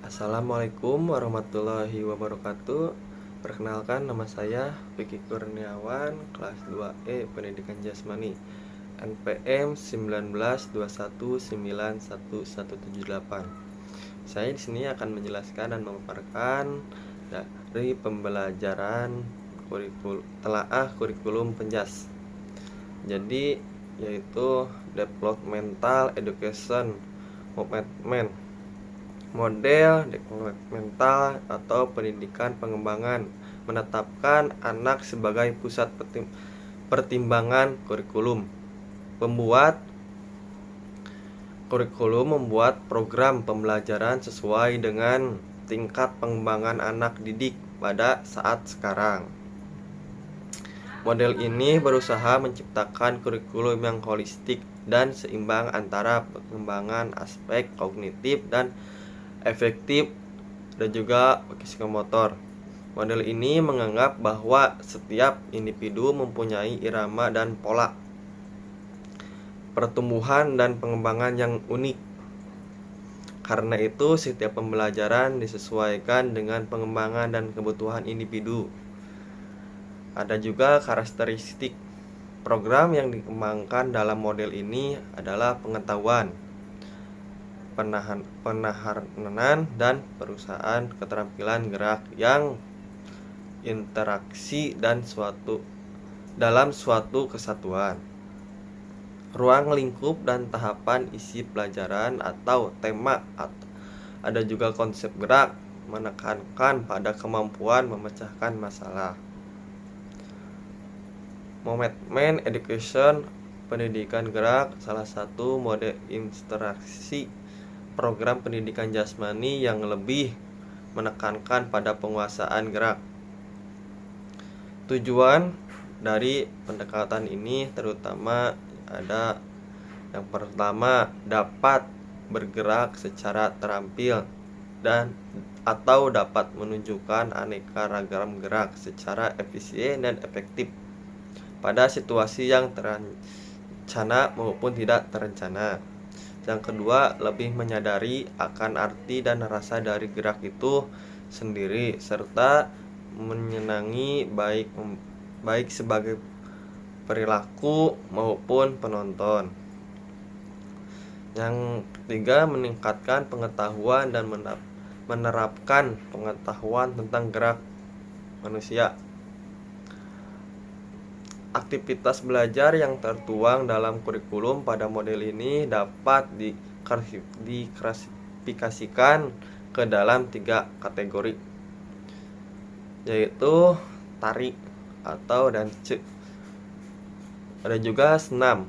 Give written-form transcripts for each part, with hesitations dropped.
Assalamualaikum warahmatullahi wabarakatuh. Perkenalkan, nama saya Vicky Kurniawan, kelas 2E Pendidikan Jasmani, NPM 1921911178. Saya di sini akan menjelaskan dan memaparkan dari pembelajaran kurikulum Penjas. Jadi yaitu Developmental Education Movement, model developmental atau pendidikan pengembangan, menetapkan anak sebagai pusat pertimbangan kurikulum. Pembuat kurikulum membuat program pembelajaran sesuai dengan tingkat pengembangan anak didik pada saat sekarang. Model ini berusaha menciptakan kurikulum yang holistik dan seimbang antara pengembangan aspek kognitif dan efektif dan juga psikomotor. Model ini menganggap bahwa setiap individu mempunyai irama dan pola pertumbuhan dan pengembangan yang unik. Karena itu, setiap pembelajaran disesuaikan dengan pengembangan dan kebutuhan individu. Ada juga karakteristik program yang dikembangkan dalam model ini adalah pengetahuan, penaharanan, dan perusahaan keterampilan gerak yang interaksi dan dalam suatu kesatuan. Ruang lingkup dan tahapan isi pelajaran atau tema. Ada juga konsep gerak, menekankan pada kemampuan memecahkan masalah. Movement Education, pendidikan gerak, salah satu mode interaksi program pendidikan jasmani yang lebih menekankan pada penguasaan gerak. Tujuan dari pendekatan ini terutama ada yang pertama, dapat bergerak secara terampil atau dapat menunjukkan aneka ragam gerak secara efisien dan efektif pada situasi yang terencana maupun tidak terencana. Yang kedua, lebih menyadari akan arti dan rasa dari gerak itu sendiri serta menyenangi baik sebagai perilaku maupun penonton. Yang ketiga, meningkatkan pengetahuan dan menerapkan pengetahuan tentang gerak manusia. Aktivitas belajar yang tertuang dalam kurikulum pada model ini dapat diklasifikasikan ke dalam 3 kategori, yaitu tari atau dance, ada juga senam,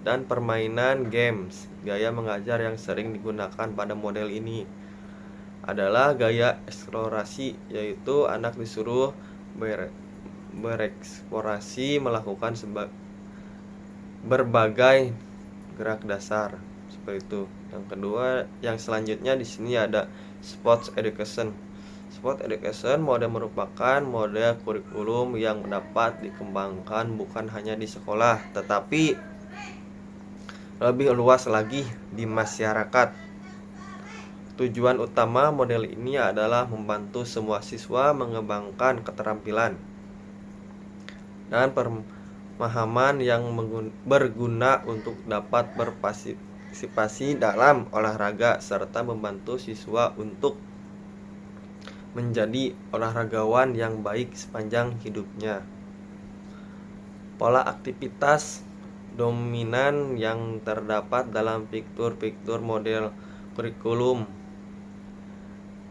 dan permainan games. Gaya mengajar yang sering digunakan pada model ini adalah gaya eksplorasi, yaitu anak disuruh bereksplorasi melakukan berbagai gerak dasar seperti itu. Yang kedua, yang selanjutnya di sini ada Sports Education. Sport Education mode merupakan mode kurikulum yang dapat dikembangkan bukan hanya di sekolah, tetapi lebih luas lagi di masyarakat. Tujuan utama model ini adalah membantu semua siswa mengembangkan keterampilan dan pemahaman yang berguna untuk dapat berpartisipasi dalam olahraga serta membantu siswa untuk menjadi olahragawan yang baik sepanjang hidupnya. Pola aktivitas dominan yang terdapat dalam fitur model kurikulum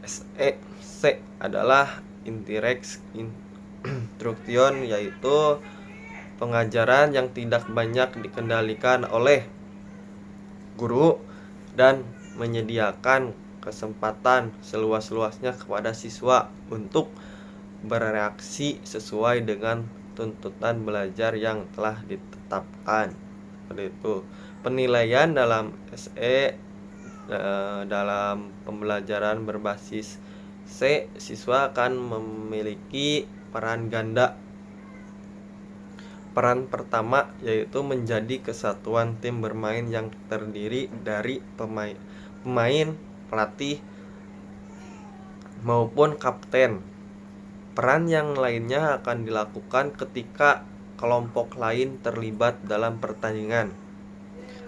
SEC adalah instruction, yaitu pengajaran yang tidak banyak dikendalikan oleh guru dan menyediakan kesempatan seluas-luasnya kepada siswa untuk bereaksi sesuai dengan tuntutan belajar yang telah ditetapkan. Seperti itu. Penilaian dalam SE dalam pembelajaran berbasis C, siswa akan memiliki peran ganda. Peran pertama yaitu menjadi kesatuan tim bermain yang terdiri dari pemain, pelatih, maupun kapten. Peran yang lainnya akan dilakukan ketika kelompok lain terlibat dalam pertandingan,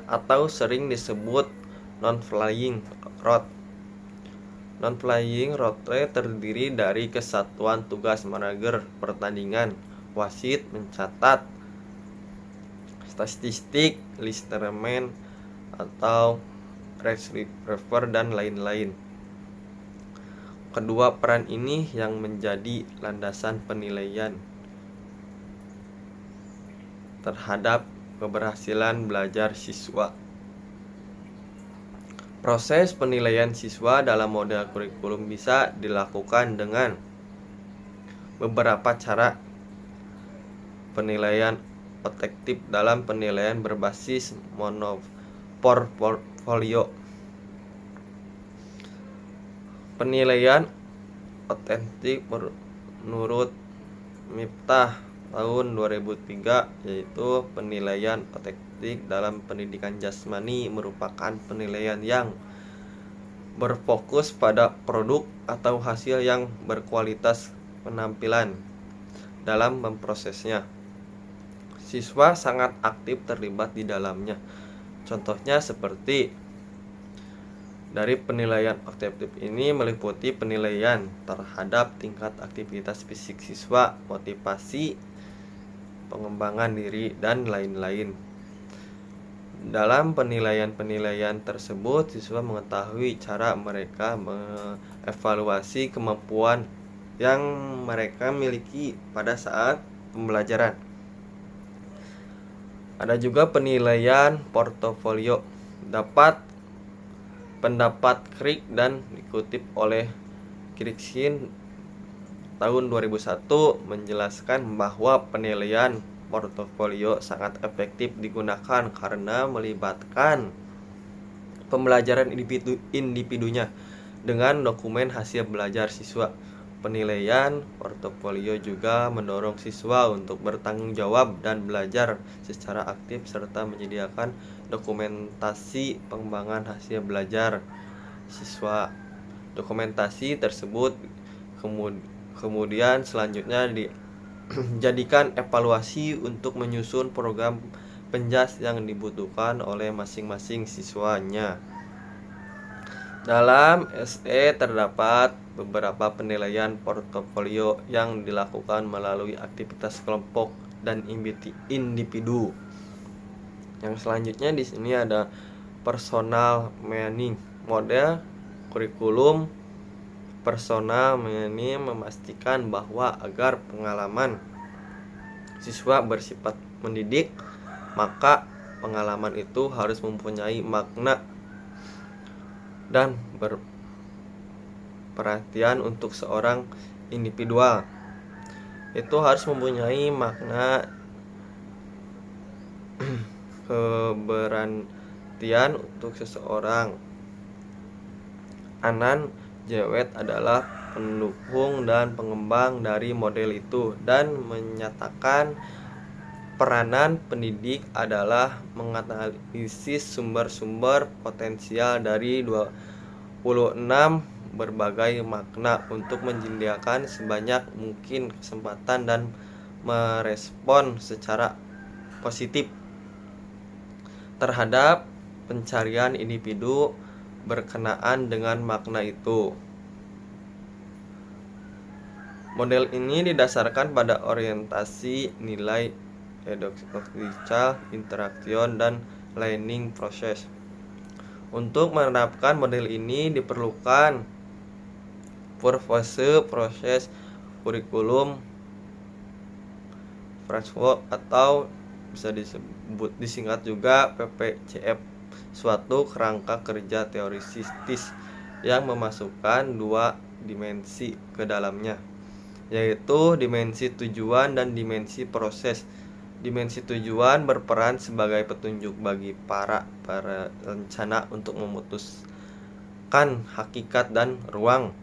atau sering disebut non-flying route. Non-flying route terdiri dari kesatuan tugas manajer pertandingan, wasit mencatat statistik, listenerman atau race refer dan lain-lain. Kedua peran ini yang menjadi landasan penilaian terhadap keberhasilan belajar siswa. Proses penilaian siswa dalam model kurikulum bisa dilakukan dengan beberapa cara. Penilaian objektif dalam penilaian berbasis portfolio. Penilaian otentik menurut Miftah tahun 2003, yaitu penilaian otentik dalam pendidikan jasmani merupakan penilaian yang berfokus pada produk atau hasil yang berkualitas penampilan dalam memprosesnya. Siswa sangat aktif terlibat di dalamnya. Contohnya seperti dari penilaian objektif ini meliputi penilaian terhadap tingkat aktivitas fisik siswa, motivasi, pengembangan diri, dan lain-lain. Dalam penilaian-penilaian tersebut, siswa mengetahui cara mereka mengevaluasi kemampuan yang mereka miliki pada saat pembelajaran. Ada juga penilaian portofolio. Pendapat Crick dan dikutip oleh Kirksin tahun 2001 menjelaskan bahwa penilaian portofolio sangat efektif digunakan karena melibatkan pembelajaran individunya dengan dokumen hasil belajar siswa. Penilaian portofolio juga mendorong siswa untuk bertanggung jawab dan belajar secara aktif serta menyediakan dokumentasi pengembangan hasil belajar siswa. Dokumentasi tersebut kemudian selanjutnya dijadikan evaluasi untuk menyusun program penjas yang dibutuhkan oleh masing-masing siswanya. Dalam SE terdapat beberapa penilaian portofolio yang dilakukan melalui aktivitas kelompok dan individu. Yang selanjutnya di sini ada personal meaning. Model kurikulum personal meaning memastikan bahwa agar pengalaman siswa bersifat mendidik, maka pengalaman itu harus mempunyai makna dan berperhatian untuk seorang individual. Itu harus mempunyai makna keberhentian untuk seseorang. Anan Jewett adalah pendukung dan pengembang dari model itu dan menyatakan peranan pendidik adalah menganalisis sumber-sumber potensial dari 26 berbagai makna untuk menyediakan sebanyak mungkin kesempatan dan merespon secara positif terhadap pencarian individu berkenaan dengan makna itu. Model ini didasarkan pada orientasi nilai pedagogical interaction dan learning process. Untuk menerapkan model ini diperlukan purpose proses kurikulum framework atau bisa disingkat juga PPCF, suatu kerangka kerja teoritis yang memasukkan dua dimensi ke dalamnya, yaitu dimensi tujuan dan dimensi proses. Dimensi tujuan berperan sebagai petunjuk bagi para perencana untuk memutuskan hakikat dan ruang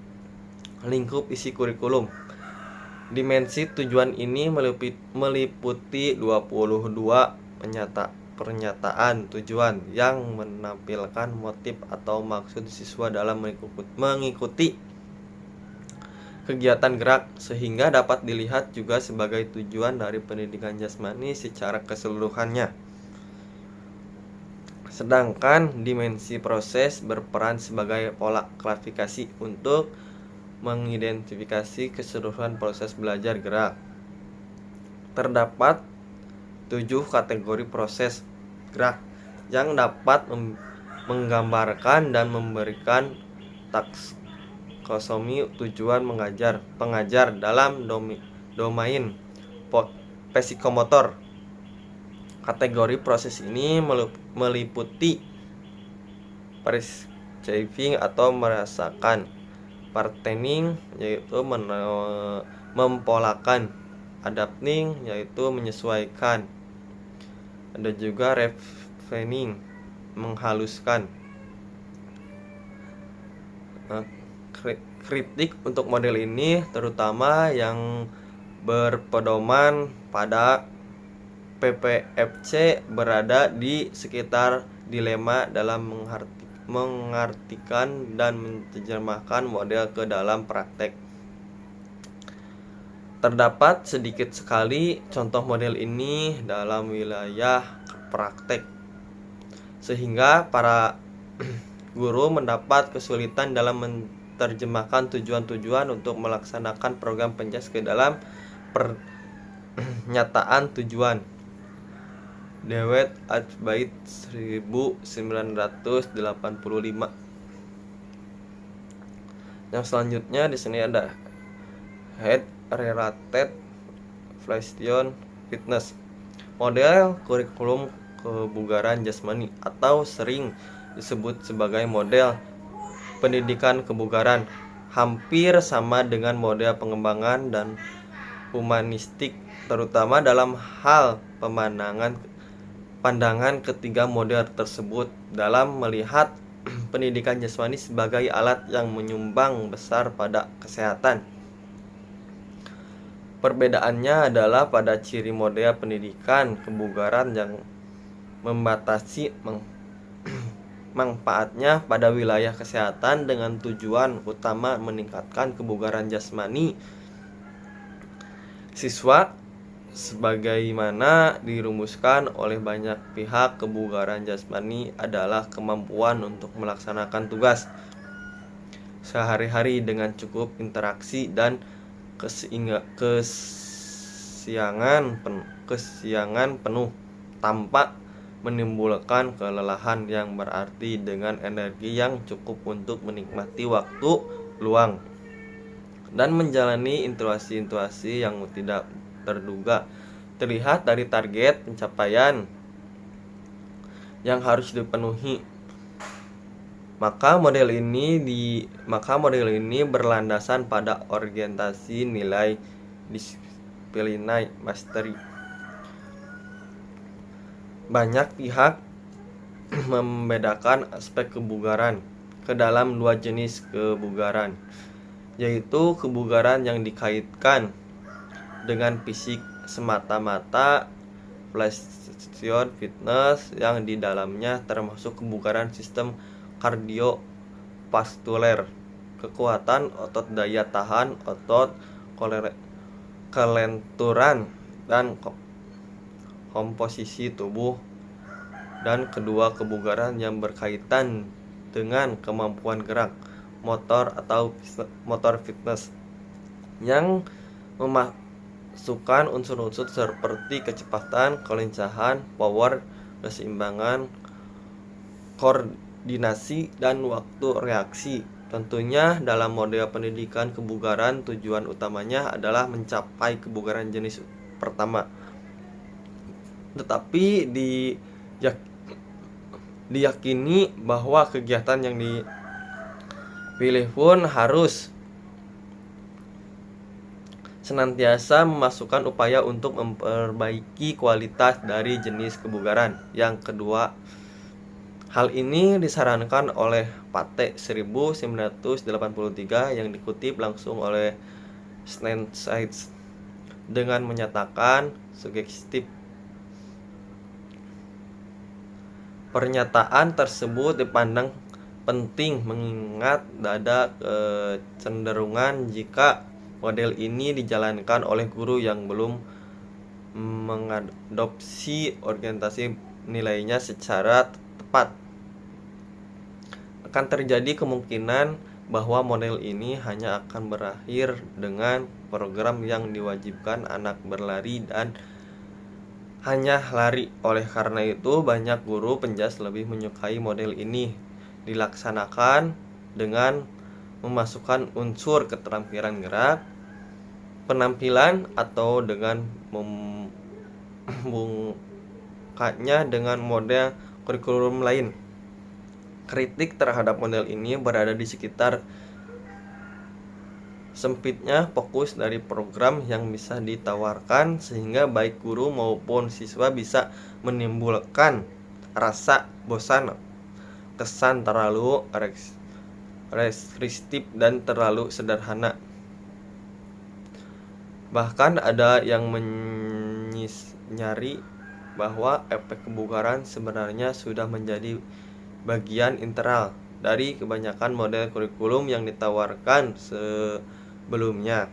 lingkup isi kurikulum. Dimensi tujuan ini meliputi 22 pernyataan tujuan yang menampilkan motif atau maksud siswa dalam mengikuti kegiatan gerak, sehingga dapat dilihat juga sebagai tujuan dari pendidikan jasmani secara keseluruhannya. Sedangkan dimensi proses berperan sebagai pola klasifikasi untuk mengidentifikasi keseluruhan proses belajar gerak. Terdapat 7 kategori proses gerak yang dapat menggambarkan dan memberikan taksonomi tujuan pengajar dalam domain psikomotor. Kategori proses ini meliputi perceiving atau merasakan, patterning yaitu mempolakan, adapting yaitu menyesuaikan, ada juga refining menghaluskan. Kritik untuk model ini terutama yang berpedoman pada PPFC berada di sekitar dilema dalam mengartikan dan menerjemahkan model ke dalam praktek. Terdapat sedikit sekali contoh model ini dalam wilayah praktek, sehingga para guru mendapat kesulitan dalam menerjemahkan tujuan-tujuan untuk melaksanakan program penjas ke dalam pernyataan tujuan. Dewet Arbeit 1985. Yang selanjutnya di sini ada Head Related Flation Fitness, model kurikulum kebugaran jasmani atau sering disebut sebagai model pendidikan kebugaran, hampir sama dengan model pengembangan dan humanistik, terutama dalam hal pandangan ketiga model tersebut dalam melihat pendidikan jasmani sebagai alat yang menyumbang besar pada kesehatan. Perbedaannya adalah pada ciri model pendidikan kebugaran yang membatasi manfaatnya pada wilayah kesehatan dengan tujuan utama meningkatkan kebugaran jasmani siswa, sebagaimana dirumuskan oleh banyak pihak. Kebugaran jasmani adalah kemampuan untuk melaksanakan tugas sehari-hari dengan cukup interaksi dan kesiangan penuh tanpa menimbulkan kelelahan yang berarti, dengan energi yang cukup untuk menikmati waktu luang dan menjalani intuasi yang tidak terduga. Terlihat dari target pencapaian yang harus dipenuhi. Maka model ini berlandasan pada orientasi nilai disiplin mastery. Banyak pihak membedakan aspek kebugaran ke dalam dua jenis kebugaran, yaitu kebugaran yang dikaitkan dengan fisik semata-mata, flation fitness, yang di dalamnya termasuk kebugaran sistem kardiovaskuler, kekuatan otot, daya tahan otot, kelenturan, dan komposisi tubuh. Dan kedua, kebugaran yang berkaitan dengan kemampuan gerak, motor atau motor fitness, yang memasukkan unsur-unsur seperti kecepatan, kelincahan, power, keseimbangan, koordinasi, dan waktu reaksi. Tentunya dalam model pendidikan kebugaran tujuan utamanya adalah mencapai kebugaran jenis pertama. Tetapi diyakini bahwa kegiatan yang dipilih pun harus senantiasa memasukkan upaya untuk memperbaiki kualitas dari jenis kebugaran yang kedua. Hal ini disarankan oleh Pate 1983 yang dikutip langsung oleh Steinsides dengan menyatakan sugestif. Pernyataan tersebut dipandang penting mengingat ada kecenderungan jika model ini dijalankan oleh guru yang belum mengadopsi orientasi nilainya secara tepat. Akan terjadi kemungkinan bahwa model ini hanya akan berakhir dengan program yang diwajibkan anak berlari dan hanya lari. Oleh karena itu, banyak guru penjas lebih menyukai model ini dilaksanakan dengan memasukkan unsur keterampilan gerak, penampilan, atau dengan membungkanya dengan model kurikulum lain. Kritik terhadap model ini berada di sekitar sempitnya fokus dari program yang bisa ditawarkan, sehingga baik guru maupun siswa bisa menimbulkan rasa bosan, kesan terlalu restriktif dan terlalu sederhana. Bahkan ada yang menyinari bahwa efek kebugaran sebenarnya sudah menjadi bagian integral dari kebanyakan model kurikulum yang ditawarkan sebelumnya.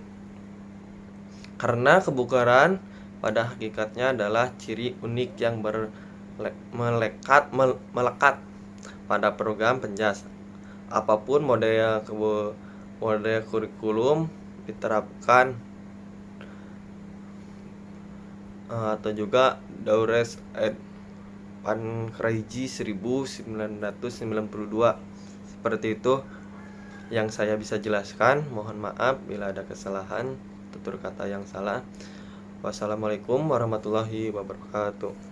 Karena kebugaran pada hakikatnya adalah ciri unik yang melekat pada program penjas. Apapun model kurikulum diterapkan atau juga Daures et Pancraigi 1992. Seperti itu yang saya bisa jelaskan. Mohon maaf bila ada kesalahan, tutur kata yang salah. Wassalamualaikum warahmatullahi wabarakatuh.